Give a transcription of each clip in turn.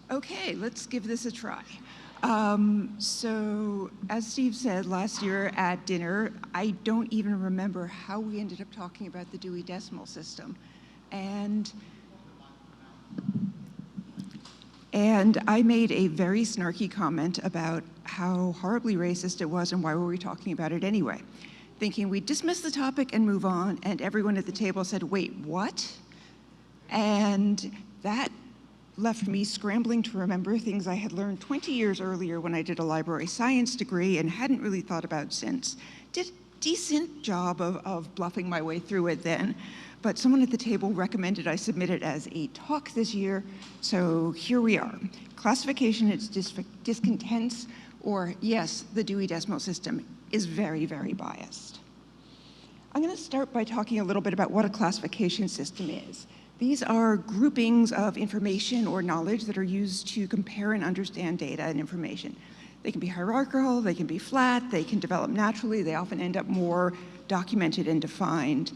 Okay, let's give this a try. So, as Steve said last year at dinner, I don't even remember how we ended up talking about the Dewey Decimal System. And I made a very snarky comment about how horribly racist it was and why were we talking about it anyway, thinking we'd dismiss the topic and move on, and everyone at the table said, wait, what? And that left me scrambling to remember things I had learned 20 years earlier when I did a library science degree and hadn't really thought about since. Did a decent job of bluffing my way through it then, but someone at the table recommended I submit it as a talk this year, so here we are. Classification is discontents, or yes, the Dewey Decimal System is very, very biased. I'm going to start by talking a little bit about what a classification system is. These are groupings of information or knowledge that are used to compare and understand data and information. They can be hierarchical, they can be flat, they can develop naturally, they often end up more documented and defined.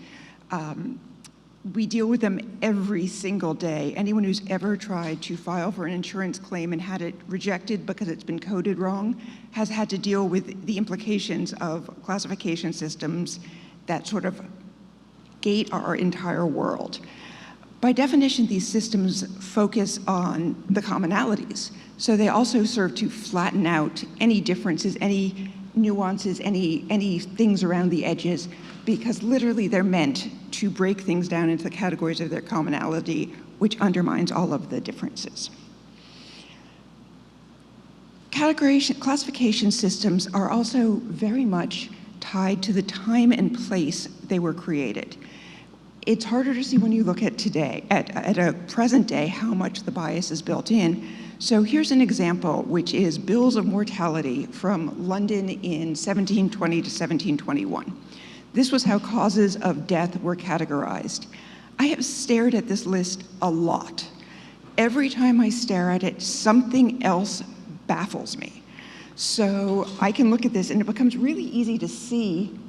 We deal with them every single day. Anyone who's ever tried to file for an insurance claim and had it rejected because it's been coded wrong has had to deal with the implications of classification systems that sort of gate our entire world. By definition, these systems focus on the commonalities. So they also serve to flatten out any differences, any nuances, any things around the edges, because literally they're meant to break things down into the categories of their commonality, which undermines all of the differences. Classification systems are also very much tied to the time and place they were created. It's harder to see when you look at today, at a present day, how much the bias is built in. So here's an example, which is bills of mortality from London in 1720 to 1721. This was how causes of death were categorized. I have stared at this list a lot. Every time I stare at it, something else baffles me. So I can look at this and it becomes really easy to see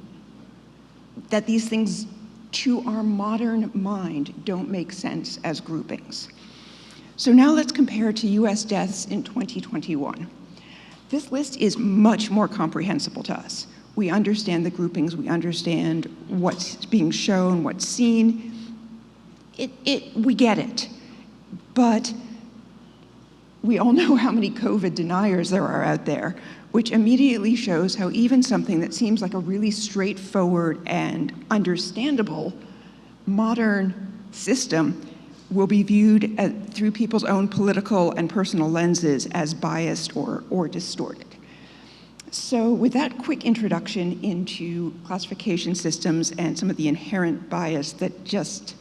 that these things to our modern mind don't make sense as groupings. So now let's compare to US deaths in 2021. This list is much more comprehensible to us. We understand the groupings, we understand what's being shown, what's seen. We get it. But we all know how many COVID deniers there are out there, which immediately shows how even something that seems like a really straightforward and understandable modern system will be viewed through people's own political and personal lenses as biased or distorted. So with that quick introduction into classification systems and some of the inherent bias that just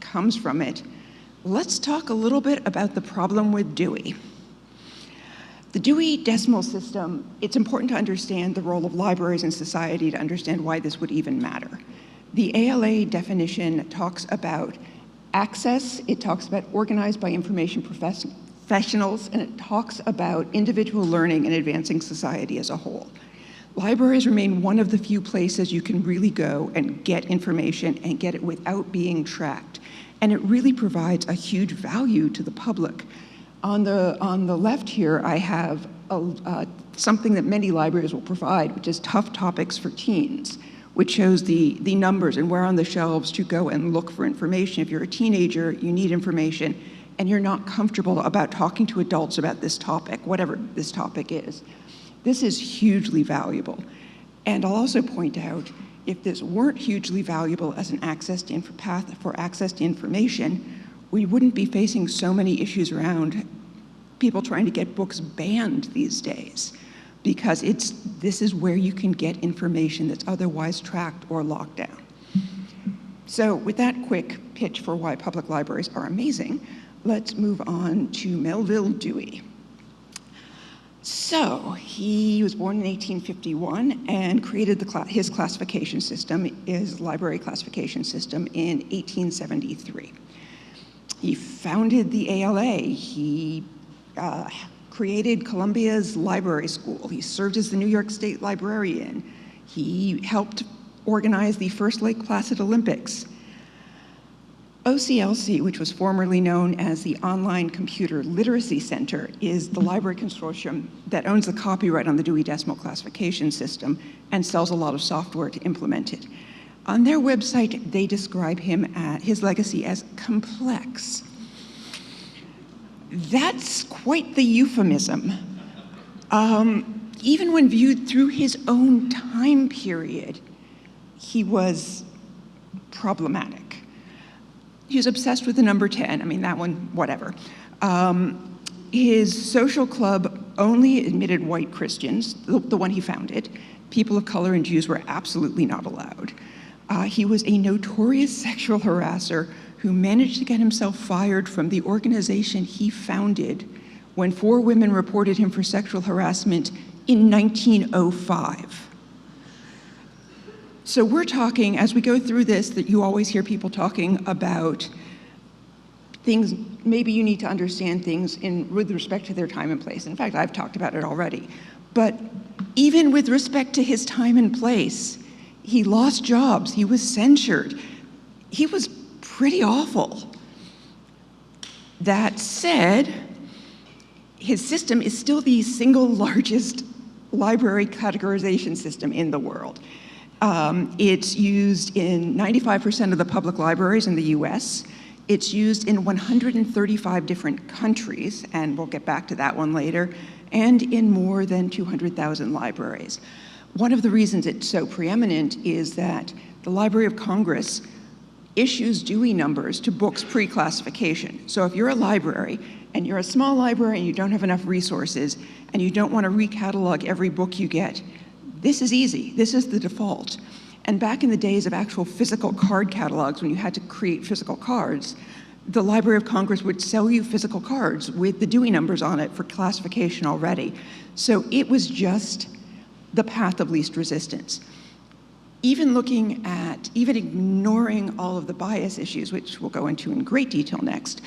comes from it, let's talk a little bit about the problem with Dewey. The Dewey Decimal System, it's important to understand the role of libraries in society to understand why this would even matter. The ALA definition talks about access, it talks about organized by information professionals, and it talks about individual learning and advancing society as a whole. Libraries remain one of the few places you can really go and get information and get it without being tracked. And it really provides a huge value to the public. On the left here, I have something that many libraries will provide, which is Tough Topics for Teens, which shows the numbers and where on the shelves to go and look for information. If you're a teenager, you need information, and you're not comfortable about talking to adults about this topic, whatever this topic is. This is hugely valuable. And I'll also point out, if this weren't hugely valuable as an path for access to information, we wouldn't be facing so many issues around people trying to get books banned these days, because this is where you can get information that's otherwise tracked or locked down. So with that quick pitch for why public libraries are amazing, let's move on to Melville Dewey. So he was born in 1851 and created his classification system, his library classification system, in 1873. He founded the ALA. He created Columbia's library school. He served as the New York State librarian. He helped organize the first Lake Placid Olympics. OCLC, which was formerly known as the Online Computer Literacy Center, is the library consortium that owns the copyright on the Dewey Decimal classification system and sells a lot of software to implement it. On their website, they describe his legacy as complex. That's quite the euphemism. Even when viewed through his own time period, he was problematic. He was obsessed with the number 10. I mean, that one, whatever. His social club only admitted white Christians, the one he founded. People of color and Jews were absolutely not allowed. He was a notorious sexual harasser who managed to get himself fired from the organization he founded when 4 women reported him for sexual harassment in 1905. So we're talking, as we go through this, that you always hear people talking about things, maybe you need to understand things with respect to their time and place. In fact, I've talked about it already. But even with respect to his time and place, he lost jobs, he was censured. He was pretty awful. That said, his system is still the single largest library categorization system in the world. It's used in 95% of the public libraries in the US. It's used in 135 different countries, and we'll get back to that one later, and in more than 200,000 libraries. One of the reasons it's so preeminent is that the Library of Congress issues Dewey numbers to books pre-classification. So if you're a library, and you're a small library and you don't have enough resources, and you don't want to recatalog every book you get, this is easy. This is the default. And back in the days of actual physical card catalogs, when you had to create physical cards, the Library of Congress would sell you physical cards with the Dewey numbers on it for classification already. So it was just the path of least resistance. Even ignoring all of the bias issues, which we'll go into in great detail next,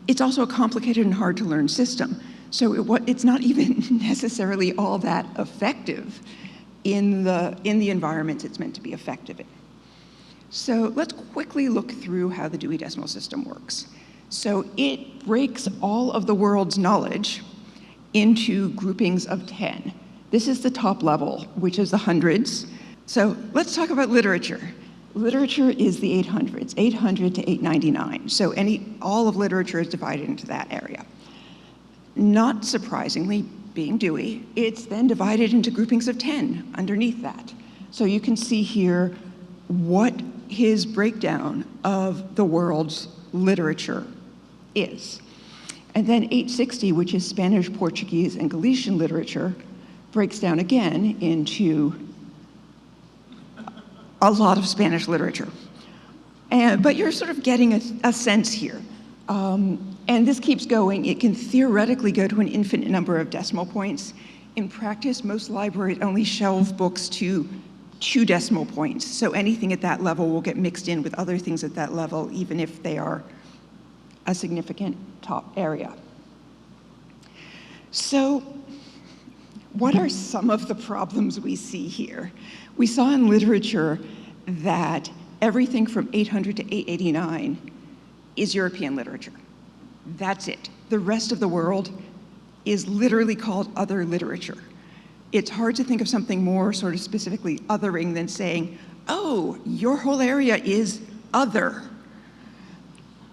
it's also a complicated and hard to learn system. So it's not even necessarily all that effective in the environment it's meant to be effective in. So let's quickly look through how the Dewey Decimal System works. So it breaks all of the world's knowledge into groupings of 10. This is the top level, which is the hundreds. So let's talk about literature. Literature is the 800s, 800 to 899. So all of literature is divided into that area. Not surprisingly, being Dewey, it's then divided into groupings of 10 underneath that. So you can see here what his breakdown of the world's literature is. And then 860, which is Spanish, Portuguese, and Galician literature, breaks down again into a lot of Spanish literature. But you're sort of getting a sense here. And this keeps going. It can theoretically go to an infinite number of decimal points. In practice, most libraries only shelve books to 2 decimal points. So anything at that level will get mixed in with other things at that level, even if they are a significant top area. So what are some of the problems we see here? We saw in literature that everything from 800 to 889 is European literature. That's it. The rest of the world is literally called other literature. It's hard to think of something more sort of specifically othering than saying, oh, your whole area is other.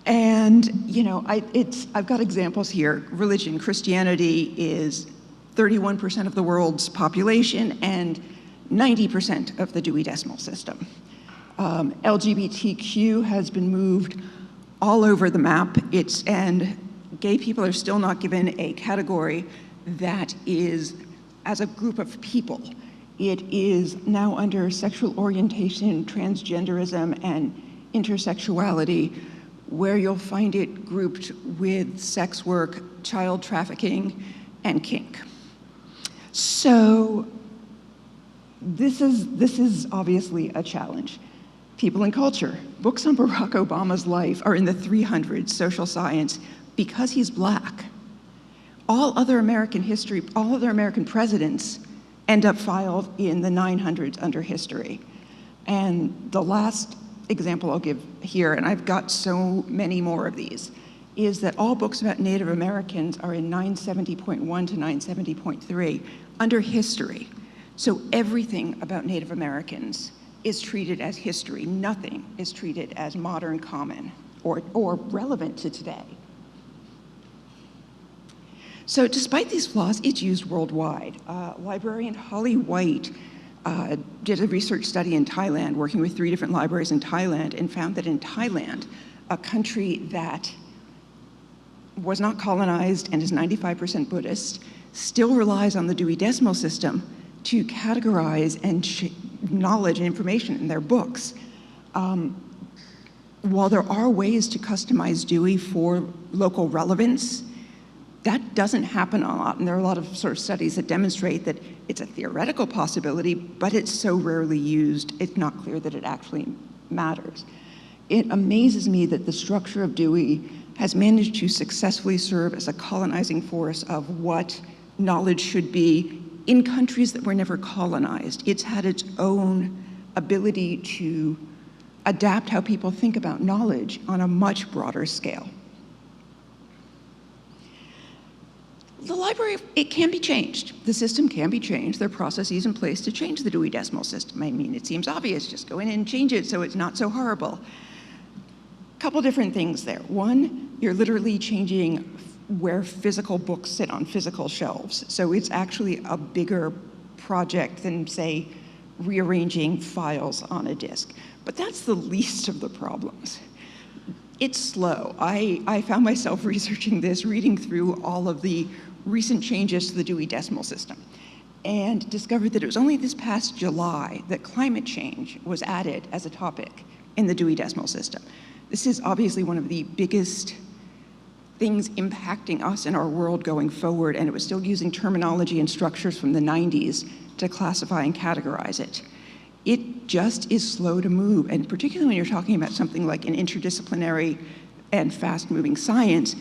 And I've got examples here. Religion, Christianity is 31% of the world's population and 90% of the Dewey Decimal System. LGBTQ has been moved all over the map. And gay people are still not given a category that is as a group of people. It is now under sexual orientation, transgenderism, and intersexuality, where you'll find it grouped with sex work, child trafficking, and kink. So this is obviously a challenge. People and culture. Books on Barack Obama's life are in the 300s, social science, because he's Black. All other American history, all other American presidents end up filed in the 900s under history. And the last example I'll give here, and I've got so many more of these, is that all books about Native Americans are in 970.1 to 970.3 under history. So everything about Native Americans is treated as history. Nothing is treated as modern, common, or relevant to today. So despite these flaws, it's used worldwide. Librarian Holly White did a research study in Thailand, working with 3 different libraries in Thailand, and found that in Thailand, a country that was not colonized and is 95% Buddhist, still relies on the Dewey Decimal System to categorize and knowledge and information in their books. While there are ways to customize Dewey for local relevance, that doesn't happen a lot, and there are a lot of sort of studies that demonstrate that it's a theoretical possibility, but it's so rarely used, it's not clear that it actually matters. It amazes me that the structure of Dewey has managed to successfully serve as a colonizing force of what knowledge should be in countries that were never colonized. It's had its own ability to adapt how people think about knowledge on a much broader scale. The library, it can be changed. The system can be changed. There are processes in place to change the Dewey Decimal System. I mean, it seems obvious, just go in and change it so it's not so horrible. Couple different things there. One, you're literally changing where physical books sit on physical shelves. So it's actually a bigger project than, say, rearranging files on a disk. But that's the least of the problems. It's slow. I found myself researching this, reading through all of the recent changes to the Dewey Decimal System, and discovered that it was only this past July that climate change was added as a topic in the Dewey Decimal System. This is obviously one of the biggest things impacting us in our world going forward, and it was still using terminology and structures from the 90s to classify and categorize it. It just is slow to move, and particularly when you're talking about something like an interdisciplinary and fast-moving science,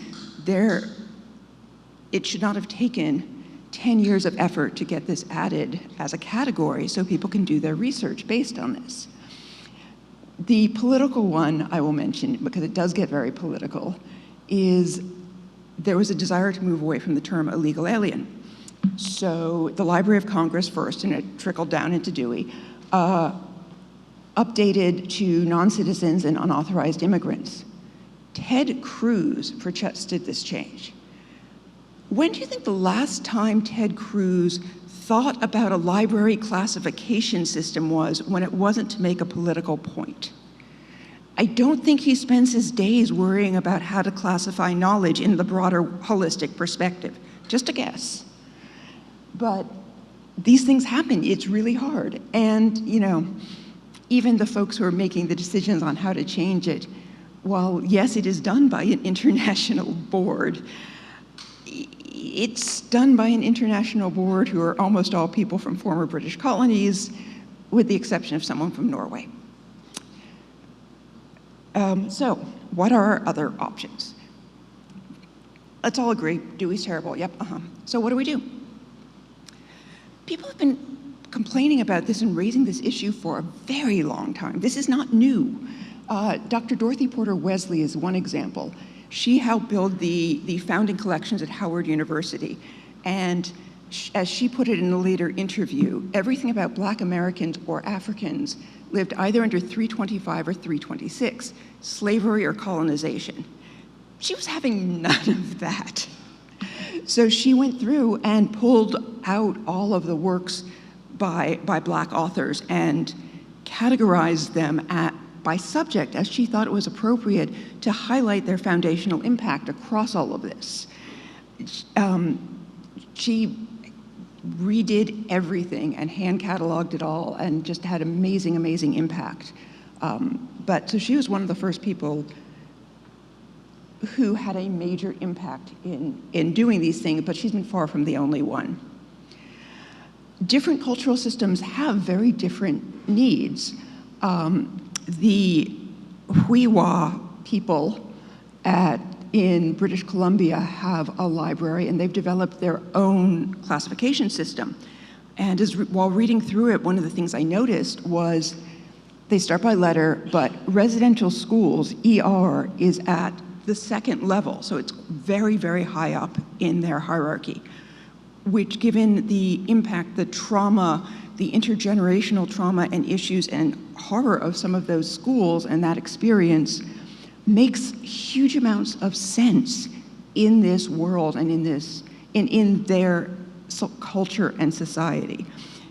it should not have taken 10 years of effort to get this added as a category so people can do their research based on this. The political one I will mention, because it does get very political, is there was a desire to move away from the term illegal alien. So the Library of Congress first, and it trickled down into Dewey, updated to non-citizens and unauthorized immigrants. Ted Cruz protested this change. When do you think the last time Ted Cruz thought about a library classification system was when it wasn't to make a political point? I don't think he spends his days worrying about how to classify knowledge in the broader holistic perspective. Just a guess. But these things happen. It's really hard. And, you know, even the folks who are making the decisions on how to change it, while yes, it is done by an international board, it's done by an international board who are almost all people from former British colonies, with the exception of someone from Norway. So what are our other options? Let's all agree, Dewey's terrible, yep, So what do we do? People have been complaining about this and raising this issue for a very long time. This is not new. Dr. Dorothy Porter Wesley is one example. She helped build the founding collections at Howard University. And as she put it in a later interview, everything about Black Americans or Africans lived either under 325 or 326, slavery or colonization. She was having none of that. So she went through and pulled out all of the works by Black authors and categorized them by subject as she thought it was appropriate to highlight their foundational impact across all of this. She redid everything and hand cataloged it all and just had amazing, amazing impact. So she was one of the first people who had a major impact in doing these things, but she's been far from the only one. Different cultural systems have very different needs. The Huiwa people in British Columbia have a library, and they've developed their own classification system. And while reading through it, one of the things I noticed was They start by letter, but residential schools, ER, is at the second level, so it's very, very high up in their hierarchy, which, given the impact, the trauma, the intergenerational trauma and issues and horror of some of those schools and that experience, makes huge amounts of sense in this world and in their culture and society.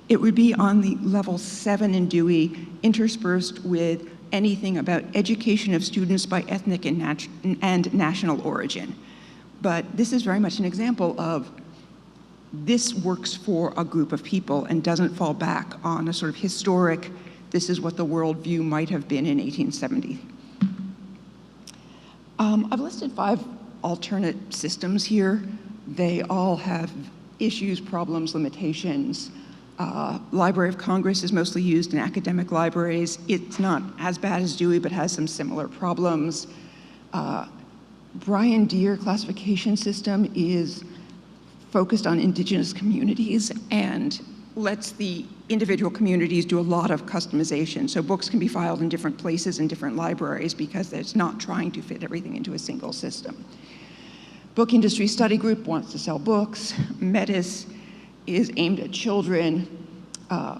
It would be on the level 7 in Dewey, interspersed with anything about education of students by ethnic and national origin. But this is very much an example of this works for a group of people and doesn't fall back on a sort of historic, this is what the worldview might have been in 1870. I've listed 5 alternate systems here. They all have issues, problems, limitations. Library of Congress is mostly used in academic libraries. It's not as bad as Dewey, but has some similar problems. Brian Deere classification system is focused on indigenous communities and lets the individual communities do a lot of customization. So books can be filed in different places in different libraries because it's not trying to fit everything into a single system. Book Industry Study Group wants to sell books. Metis is aimed at children.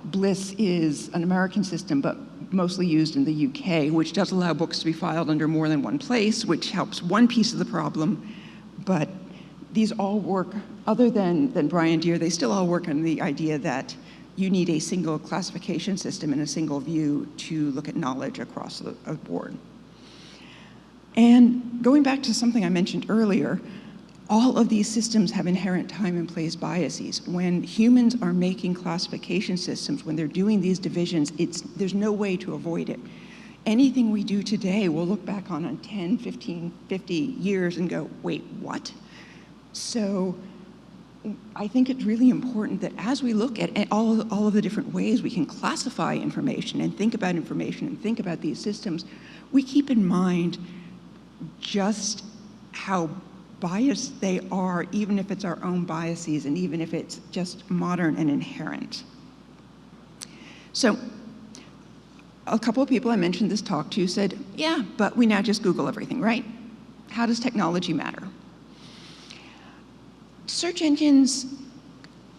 Bliss is an American system, but mostly used in the UK, which does allow books to be filed under more than one place, which helps one piece of the problem. But these all work, other than Brian Deere, they still all work on the idea that you need a single classification system and a single view to look at knowledge across the board. And going back to something I mentioned earlier, all of these systems have inherent time and place biases. When humans are making classification systems, when they're doing these divisions, there's no way to avoid it. Anything we do today, we'll look back on 10, 15, 50 years and go, wait, what? So I think it's really important that as we look at all of the different ways we can classify information and think about these systems, we keep in mind just how biased they are, even if it's our own biases and even if it's just modern and inherent. So a couple of people I mentioned this talk to said, yeah, but we now just Google everything, right? How does technology matter? Search engines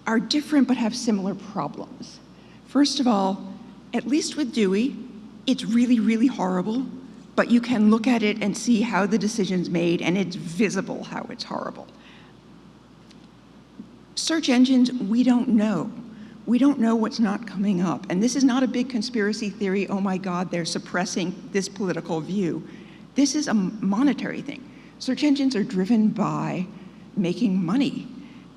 are different but have similar problems. First of all, at least with Dewey, it's really, really horrible, but you can look at it and see how the decision's made, and it's visible how it's horrible. Search engines, we don't know. We don't know what's not coming up. And this is not a big conspiracy theory, oh my God, they're suppressing this political view. This is a monetary thing. Search engines are driven by making money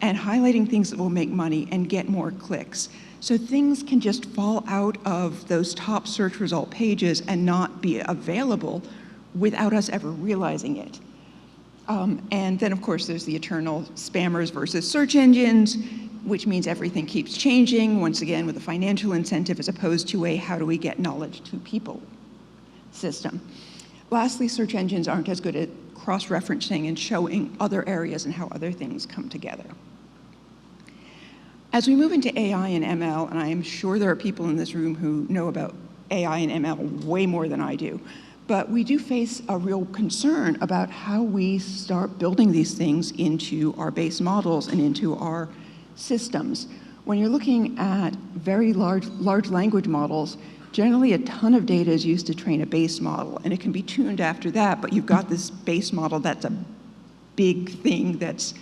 and highlighting things that will make money and get more clicks. So things can just fall out of those top search result pages and not be available without us ever realizing it. And then of course there's the eternal spammers versus search engines, which means everything keeps changing, once again with a financial incentive as opposed to a how do we get knowledge to people system. Lastly, search engines aren't as good at cross-referencing and showing other areas and how other things come together. As we move into AI and ML, and I am sure there are people in this room who know about AI and ML way more than I do, but we do face a real concern about how we start building these things into our base models and into our systems. When you're looking at very large language models, generally a ton of data is used to train a base model, and it can be tuned after that, but you've got this base model that's a big thing that's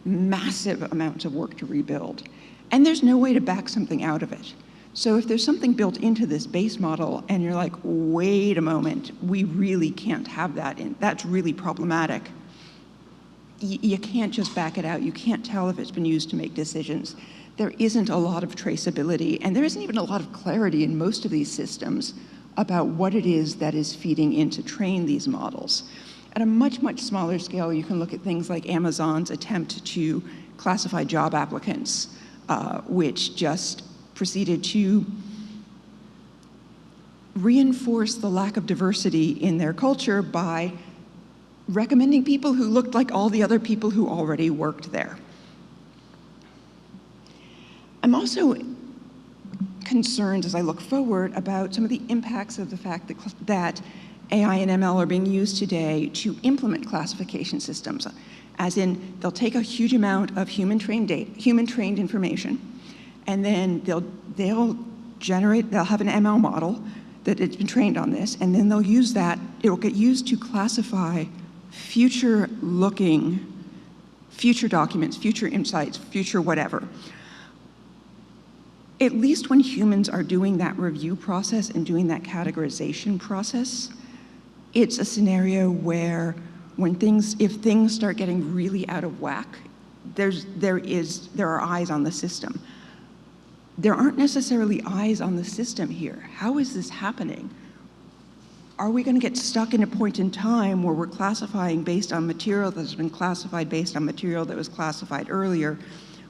massive amounts of work to rebuild. And there's no way to back something out of it. So if there's something built into this base model and you're like, wait a moment, we really can't have that in, that's really problematic. You can't just back it out. You can't tell if it's been used to make decisions. There isn't a lot of traceability, and there isn't even a lot of clarity in most of these systems about what it is that is feeding in to train these models. At a much, much smaller scale, you can look at things like Amazon's attempt to classify job applicants, which just proceeded to reinforce the lack of diversity in their culture by recommending people who looked like all the other people who already worked there. I'm also concerns as I look forward about some of the impacts of the fact that AI and ML are being used today to implement classification systems. As in, they'll take a huge amount of human-trained information, and then they'll have an ML model that it's been trained on this, and then they'll use that, it'll get used to classify future-looking, future documents, future insights, future whatever. At least when humans are doing that review process and doing that categorization process, it's a scenario where if things start getting really out of whack, there are eyes on the system. There aren't necessarily eyes on the system here. How is this happening? Are we going to get stuck in a point in time where we're classifying based on material that's been classified based on material that was classified earlier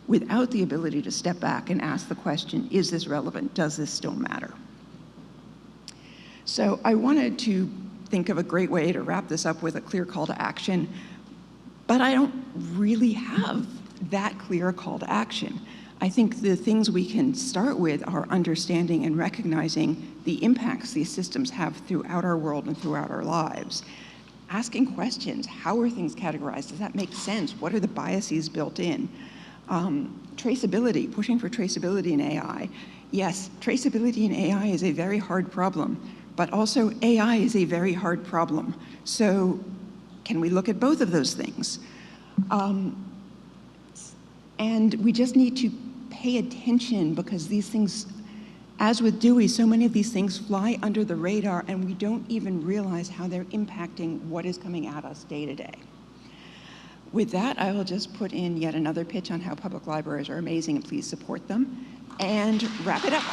without the ability to step back and ask the question, is this relevant? Does this still matter? So I wanted to think of a great way to wrap this up with a clear call to action, but I don't really have that clear call to action. I think the things we can start with are understanding and recognizing the impacts these systems have throughout our world and throughout our lives. Asking questions, how are things categorized? Does that make sense? What are the biases built in? Traceability, pushing for traceability in AI. Yes, traceability in AI is a very hard problem, but also AI is a very hard problem. So can we look at both of those things? And we just need to pay attention, because these things, as with Dewey, so many of these things fly under the radar and we don't even realize how they're impacting what is coming at us day to day. With that, I will just put in yet another pitch on how public libraries are amazing and please support them, and wrap it up.